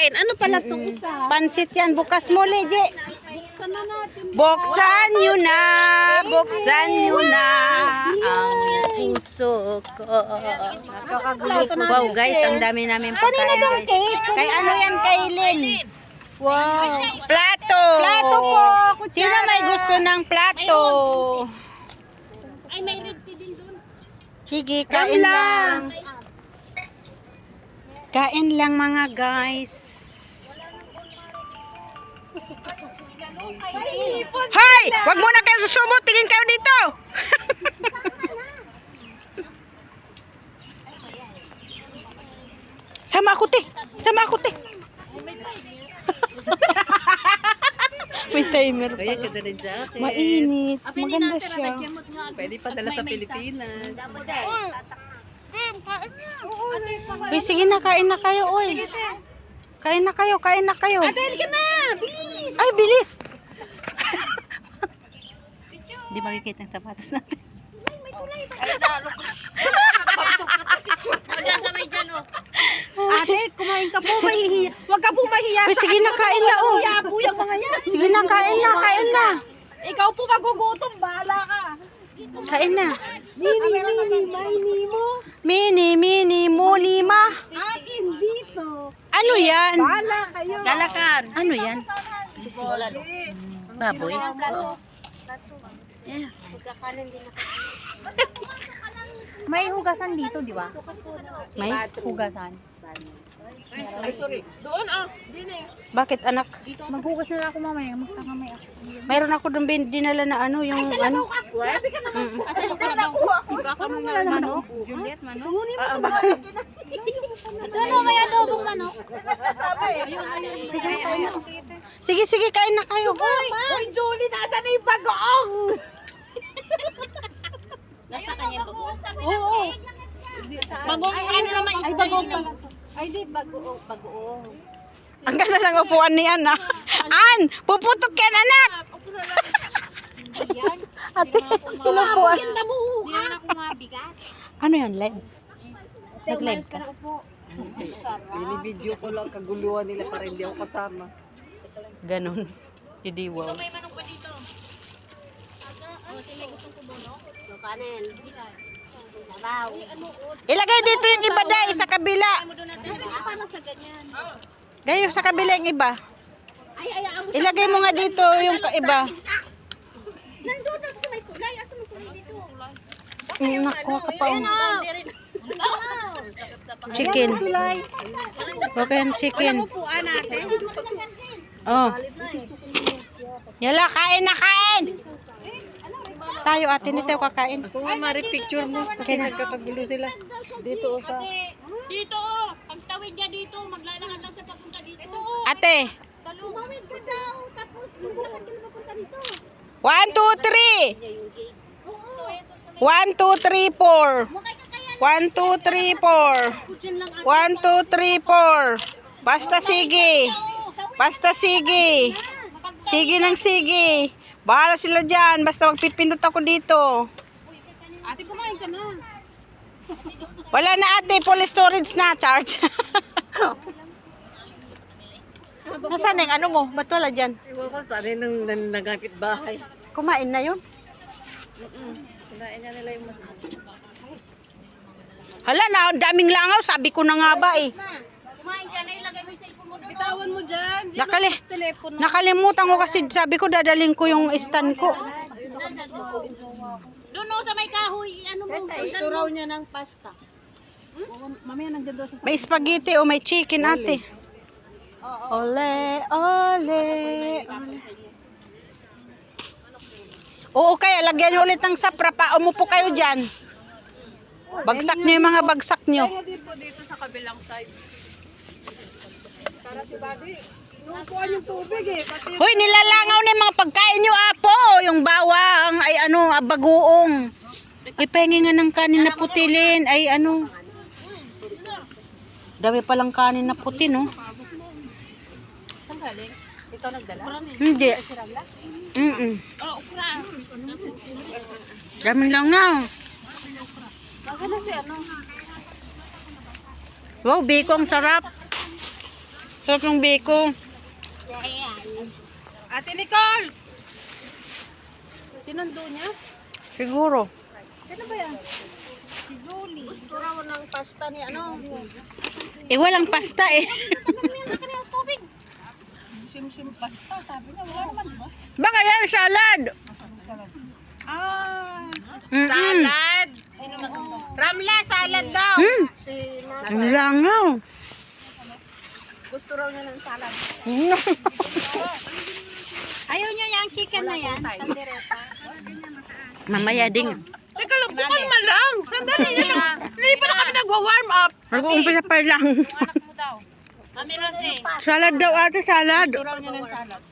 kain. Ano pala itong isa? Pansit yan. Bukas mo, Leje. Buksan na natin. Buksan nyo na. Buksan nyo na. Ang puso ko. Wow, guys. Ang dami namin pagkain, Kanina daw guys. cake. Kay ano yan, kay Lynn? Wow. Plato. Plato po. Sino may gusto ng plato? Ay, may red tea din doon. Sige, kain lang. Kain lang mga guys. Hay! Wag mo na kayo susubo. Tingin kayo dito. Sama ako, te. Sama ako, te. May timer pa. Kaya ka na rin jacket. Mainit. Maganda siya. Pwede pa dala sa Pilipinas. Uy, sige na, kain na kayo, uy. Kain na kayo, kain na kayo. Dahil ka na. Bilis. Ay, bilis! Di makikita ang sapatos natin. Ate, kumain ka po. Mahihiya. Huwag ka po mahiya. Uy, sige na, kain na, oh. Hiya po yung mga yan. Sige na, kain na, kain na. Ikaw po magugutom. Bahala ka. Kain na. Mini mo. Mini, mo, lima. Akin dito. Ano yan? Bahala kayo. Dalakan. Ano yan? Baboy? May hugasan dito, di ba? May? Hugasan. Bakit, anak? Maghugas na lang ako mamaya. Magkakamay ako. Mayroon ako doon dinala na ano, yung ano. Asa yung kalabaw? Baka mamaya manok. Juliet, manok. Ito na, may adobong manok. Sige, sige, kain na kayo. Uy, Julie, nasa na yung bagoong? Nasa kanya yung bagoong. Oo. Bagong, ano naman, is bagong pa. Ay, di, bagoong. Ang ganda ng upuan ni Ana. An! Puputok yan, anak! Ate, sinupuan. Ganda mo. Hindi naman ako mabigat. Ano yan, live? Nag-live ka? Binibideo ko lang kaguluhan nila para hindi ako kasama. Ganon. Hindi wow. May manok pa dito. Ilagay dito yung iba dahil sa kabila. Paano sa ganyan? Gayo sa kabila yung iba. Ilagay mo nga dito yung iba. Nandun na sa may kulay. Asa may kulay dito? Nakuha ka pa. Chicken. Okay yung chicken. Upuan natin. Oh. Yala, kain na kain. Tayo ate, hindi tayo kakain. Kung nga mari picture mo, kasi nagkakagulo sila. Dito o sa... Dito, pagtawid niya dito, maglalakad lang sa papunta dito. Ito, Ate. Lumawid ka daw. Tapos, maglakad ka na papunta dito. 1, 2, 3. 1, 2, 3, 4. 1, 2, 3, 4. 1, 2, 3, 4. Basta sige. Basta sige. Sige ng sige. Bahala sila dyan. Basta magpipindot ako dito. Ate, kumain ka na. Wala na ate. Full storage na. Charge. Nasaan na yung ano mo? Ba't wala dyan? Iwan ko sana nung nagakit bahay. Kumain na yun? Kinain niya nila yung mas... Hala na, ang daming langaw. Sabi ko na nga ba eh. kumain ka na, ilagay mo yung cellphone mo doon. Bitawan mo dyan. Telepono. Nakalimutan ko kasi sabi ko dadaling ko yung stand ko. Doon o, sa may kahoy, ano mo. Ito raw niya ng pasta. Mamaya nandiyan daw sa... May spaghetti o may chicken ate. Ole, ole, ole. Oo kaya, lagyan nyo ulit ng sapra pa. Umupo kayo dyan. Bagsak nyo yung mga bagsak nyo. Din po dito sa kabilang side. Para si Buddy, nukuhan yung tubig eh. Pati Hoy, nilalangaw na yung mga pagkain nyo, apo. Yung bawang, ay ano, bagoong. Ipahingi nga ng kanin na putilin. Ay ano. Dami palang kanin na puti, no? saan galing? Ikaw nagdala? Hindi. Daming langaw. Baka na si ano? Wow, bikong sarap. Sarap ng biko. Ate Nicole! Sinundo niya? Siguro. Sino ba yan? Si Julie. Gusto raw ng pasta ni ano? Eh, walang pasta eh. Sim-sim pasta. Sabi niya, wala naman ba? Baka yan, salad. Ah! Mm-mm. Salad! Sino ba? Ramla, salad daw! Ang langaw. Gusto raw niya ng salad. Ayaw niya yung chicken na yan. Tandereta. Mamaya ding. Teka lang, bukalma lang. Sandali na lang. Hindi pa na kami nagwa-warm up. Mag-uumpisa pa lang. Anak mo daw. Mami Rosy. Salad daw ate, salad. Gusto raw niya ng salad.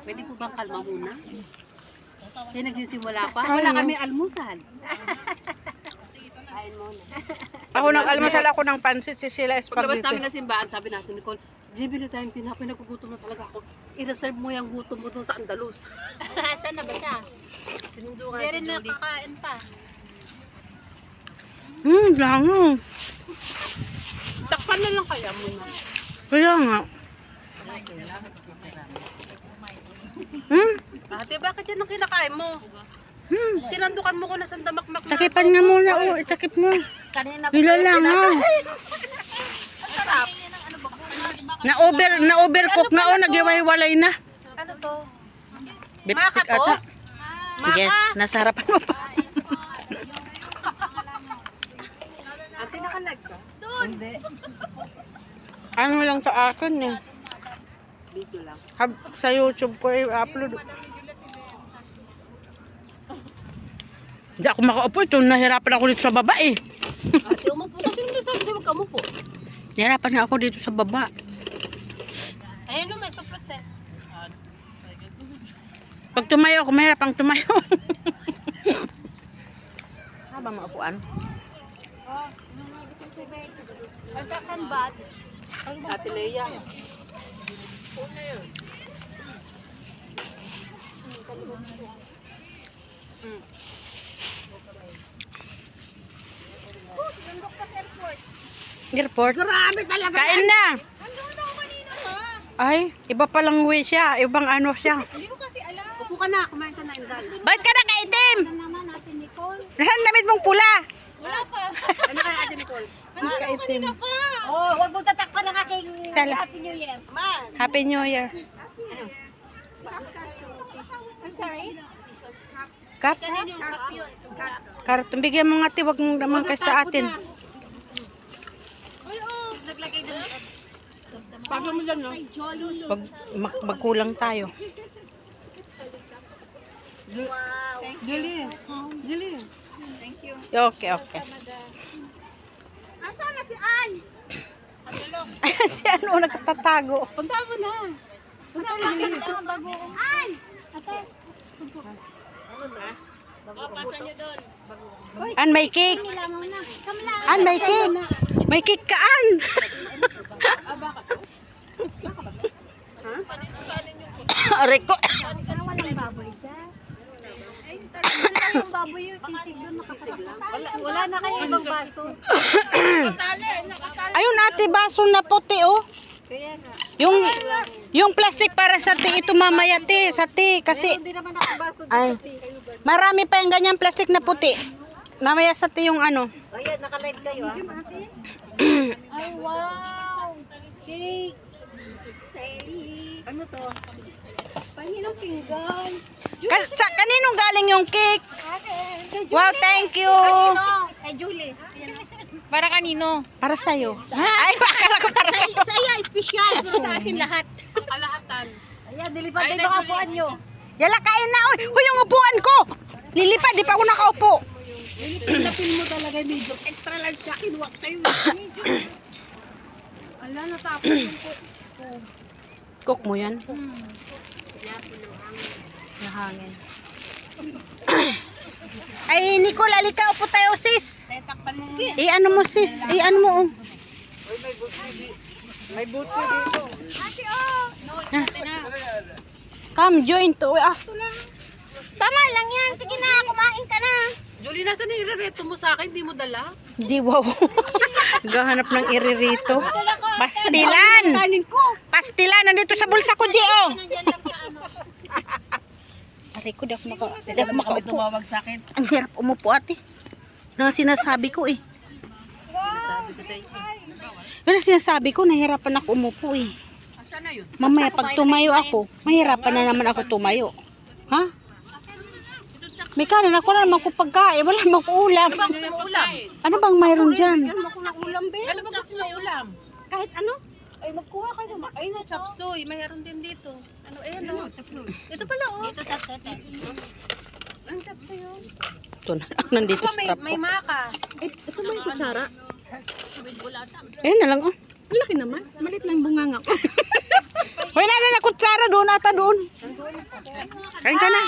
Pwede po bang kalma muna? Kaya nagsisimula pa. Wala kami almusal. Ako nag-almusal ako ng pansit, si Sheila Paglabas namin spaghetti. na simbahan, sabi natin, Nicole, Jimmy, na tayong tinapay, nagugutom na talaga ako. I-reserve mo yung gutom mo dun sa Andalus. Saan na ba siya? Sinundo ka Hindi na rin si Julie. nakakain pa. Langaw. Takpan na lang kaya muna. Kaya nga. Ate, bakit yan ang kinakain mo? Sinandukan mo ko na sandamakmak na. Takipan nga muna, oh. Itakip mo. Kanina Nilalangaw. Na-overcook na, oh. Nagiwalay na. ano to? Lipstick ata. Yes, nasa harapan mo pa. Ate, nakalag ka? Ano lang sa akin eh. Video lang. Sa YouTube ko i-upload. Hindi ako makaupo. Ito, nahirapan ako dito sa baba eh. Ate, umupo kasi nila sabi sa'yo, huwag ka umupo. Nahirapan nga ako dito sa baba. Ayun o, may suplot eh. Pag tumayo ako, mahirapang tumayo. Habang maupuan. Ang second batch. Ate Leia. Airport. Grabe talaga. Kain na. Nandun ako kanina pa. Ay, iba palang way siya. Ibang ano siya. Hindi mo kasi alam. Upo ka na, kumain ka na, Inday. Bakit ka nakaitim? Naman natin, Nicole. Nasaan damit mong pula? Wala pa. Ano kaya, Ate Nicole? Nakaitim. Oh, wag mo tatakpan ng aking Sala. Happy New Year. Man. Happy New Year. I'm sorry? Kap? Karton. Bigyan mo nga tiwag mo naman kasi sa atin. Ay, oh. Naglagay din. Paano mo dyan, no? Wag magkulang tayo. Julie. Julie. Okay, okay. Asan na si Ann? Si ano nagtatago. Punta mo na. Punta mo na. Bago. Ann! Ate. Pasa nyo doon. An, may cake. Kailangan mo na. Kamla. An, may cake. May cake ka, An. Aray ko. Walang baboy ka. Walang baboy yung sisig doon. Nakasig lang. Wala na kayo ibang baso. Ayun, ate, baso na puti, oh. Yung plastic para sa tea, ito mamaya, te, sa tea. Kasi, Hindi naman ako baso. ay, marami pa yung ganyan plastic na puti. Mamaya sa tea yung ano. Ayan, naka-live kayo ah. Ay, wow! Cake! Sally! Ano to? Pahinong pinggan. Kaninong galing yung cake? Wow, thank you. Kay Julie. Para kanino? Para sa'yo. Ay, akala ko para sa'yo. Sa iya, special. Pero sa atin lahat. Kalahatan. Ayan, dilipad din baka buwan nyo. Yala, kain na. Uy, yung upuan ko. Lilipad, di pa ako nakaupo. Pinapin mo talaga medyo. Extra large siya. Kinuwak sa'yo. Ala, natapos yung Cook mo yan. Nahangin. Ay, Nicole, alika, upo tayo, sis. takpan mo. I-ano mo, sis. I-ano mo, oh. Ate, oh! Come, join to. Ah, Tama lang yan. Sige na, kumain ka na. Julie, nasa nirereto mo sa akin? Hindi mo dala? di wow. Gahanap ng iririto. Pastilan! Pastilan! Nandito sa bulsa ko, Gio! Aray ko, di ako makaupo. Tumawag sa akin. Ang hirap umupo, ate. Ano ang sinasabi ko eh. Pero sinasabi ko, nahirapan ako umupo eh. Asan na yun? Mamaya, pag tumayo ako, mahirapan na naman ako tumayo. Ha? May kanan ako na naman ko pagkain. Wala naman ko ulam. Ulam. Ano bang mayroon dyan? Ano ba gusto mo ulam? Kahit ano? Ay, magkuha ka naman. Ay, na, chapsoy. Mayroon din dito. Ano, ayan, no? Ito pala, oh. Dito, chapsoy. Ang chapsoy, oh. Ito na, nandito sa May, trap may ko. maka. Saan ba yung kutsara? Ayan na lang, oh. Ang laki naman. Malit na yung bunganga ko. Hoy, nana na kutsara doon, ata doon. Kain ka na.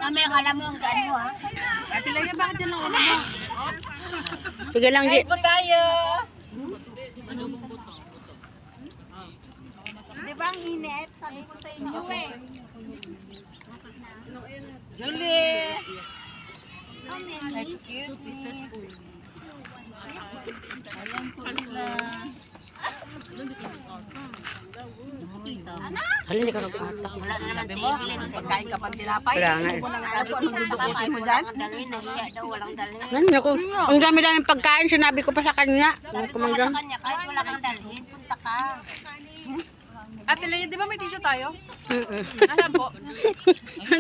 Mamaya ka alam mo ang gaan mo, ha? Ate Laya, bakit dyan ang ulam mo? Sige lang, Gi. Po tayo. Di ba ang init? Sabi ko sa inyo eh. Julie. Excuse me. Hala, hindi ka nagpatak. Wala na naman si Evelyn. Pagkain ka pang tinapay. Wala nga eh. Sabi ko, anong dudukutin mo dyan? Dalhin, nahiya daw, walang dalhin. Ano, naku, ang dami-dami pagkain, sinabi ko pa sa kanya. Ano ko man dyan? Kanya, kahit wala kang dalhin, punta ka. Ate Lea, di ba may tissue tayo? Mm-mm. Alam po.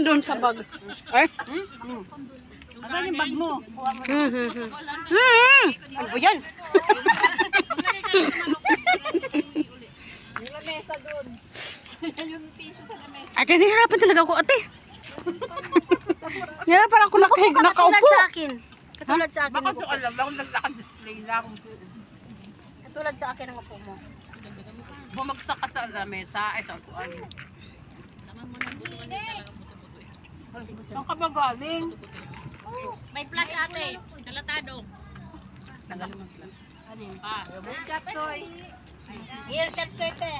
Doon sa bag. Ay? Asan yung bag mo? Ano ba yan? Ate, nahihirapan talaga ako, ate. Nahihirapan ako nakaupo. Sa akin. Katulad sa akin Baka ang to upo. alam, ako nagdaka-display lang. Katulad sa akin ang upo mo. Bumagsak ka sa lamesa, ay sa upuan. Saan ka ba galing? May flash ate. Kalatado. Tagal mo sila. Here, chapsoy te.